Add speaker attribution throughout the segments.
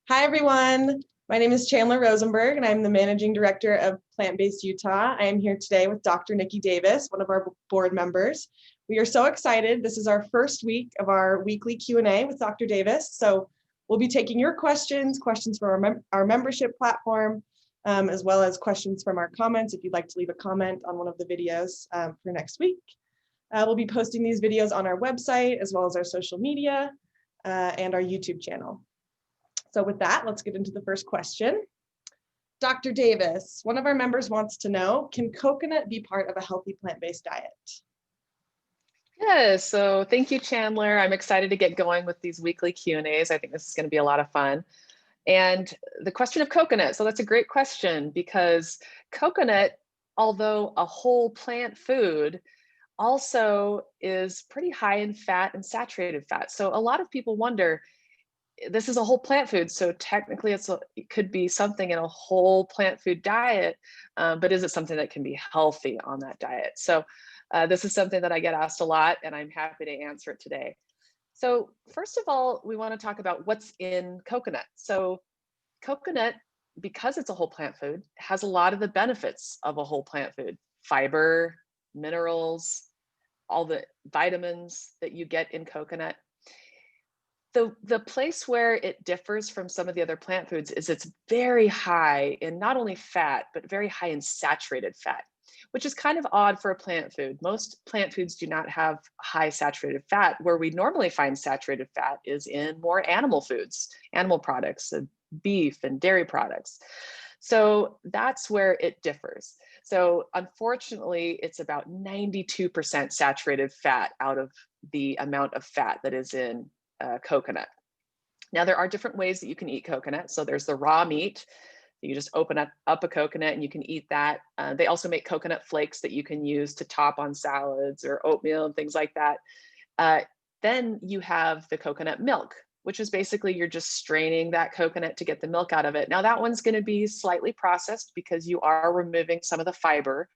Speaker 1: Hi, everyone. My name is Chandler Rosenberg, and I'm the Managing Director of Plant-Based Utah. I am here today with Dr. Niki Davis, one of our board members. We are so excited. This is our first week of our weekly Q&A with Dr. Davis. So we'll be taking your questions from our membership platform, as well as questions from our comments if you'd like to leave a comment on one of the videos for next week. We'll be posting these videos on our website, as well as our social media and our YouTube channel. So with that, let's get into the first question. Dr. Davis, one of our members wants to know, can coconut be part of a healthy plant-based diet?
Speaker 2: Yeah, so thank you, Chandler. I'm excited to get going with these weekly Q&As. I think this is going to be a lot of fun. And the question of coconut. So that's a great question because coconut, although a whole plant food, also is pretty high in fat and saturated fat. So a lot of people wonder, this is a whole plant food, so technically it could be something in a whole plant food diet, but is it something that can be healthy on that diet? So this is something that I get asked a lot, and I'm happy to answer it today. So first of all, we want to talk about what's in coconut. So coconut, because it's a whole plant food, has a lot of the benefits of a whole plant food: fiber, minerals, all the vitamins that you get in coconut. The place where it differs from some of the other plant foods is it's very high in not only fat, but very high in saturated fat, which is kind of odd for a plant food. Most plant foods do not have high saturated fat. Where we normally find saturated fat is in more animal foods, animal products, beef and dairy products. So that's where it differs. So unfortunately, it's about 92% saturated fat out of the amount of fat that is in coconut. Now, there are different ways that you can eat coconut. So there's the raw meat. You just open up a coconut and you can eat that. They also make coconut flakes that you can use to top on salads or oatmeal and things like that. Then you have the coconut milk, which is basically you're just straining that coconut to get the milk out of it. Now that one's going to be slightly processed because you are removing some of the fiber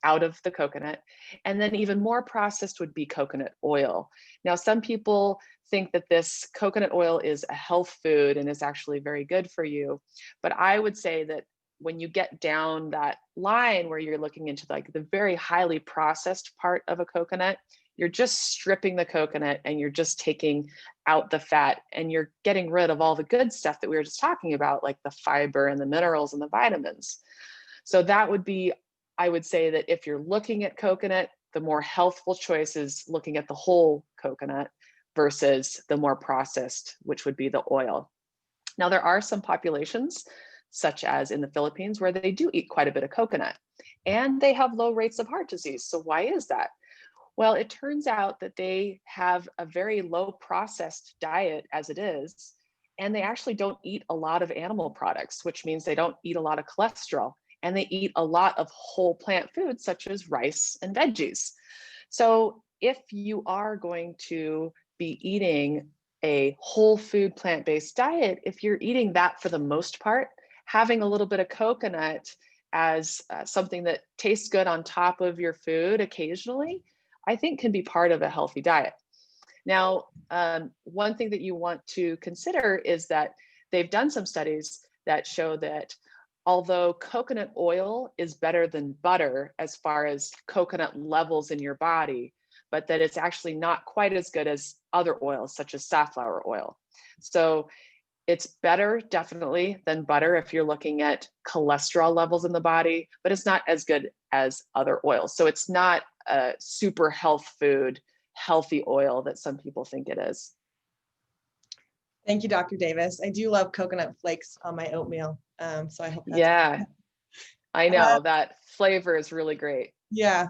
Speaker 2: out of the coconut. And then even more processed would be coconut oil. Now, some people think that this coconut oil is a health food and is actually very good for you. But I would say that when you get down that line where you're looking into like the very highly processed part of a coconut, you're just stripping the coconut and you're just taking out the fat and you're getting rid of all the good stuff that we were just talking about, like the fiber and the minerals and the vitamins. So that would be, I would say that if you're looking at coconut, the more healthful choice is looking at the whole coconut versus the more processed, which would be the oil. Now, there are some populations, such as in the Philippines, where they do eat quite a bit of coconut, and they have low rates of heart disease. So why is that? Well, it turns out that they have a very low processed diet as it is, and they actually don't eat a lot of animal products, which means they don't eat a lot of cholesterol, and they eat a lot of whole plant foods, such as rice and veggies. So if you are going to be eating a whole food plant-based diet, if you're eating that for the most part, having a little bit of coconut as something that tastes good on top of your food occasionally, I think can be part of a healthy diet. Now, one thing that you want to consider is that they've done some studies that show that although coconut oil is better than butter as far as coconut levels in your body, but that it's actually not quite as good as other oils, such as safflower oil. So it's better, definitely, than butter if you're looking at cholesterol levels in the body, but it's not as good as other oils. So it's not a super health food, healthy oil that some people think it is.
Speaker 1: Thank you, Dr. Davis. I do love coconut flakes on my oatmeal, so I hope that's
Speaker 2: Yeah, I know that flavor is really great.
Speaker 1: Yeah.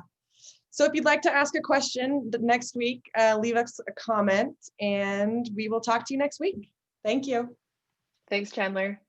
Speaker 1: So if you'd like to ask a question next week, leave us a comment and we will talk to you next week. Thank you.
Speaker 2: Thanks, Chandler.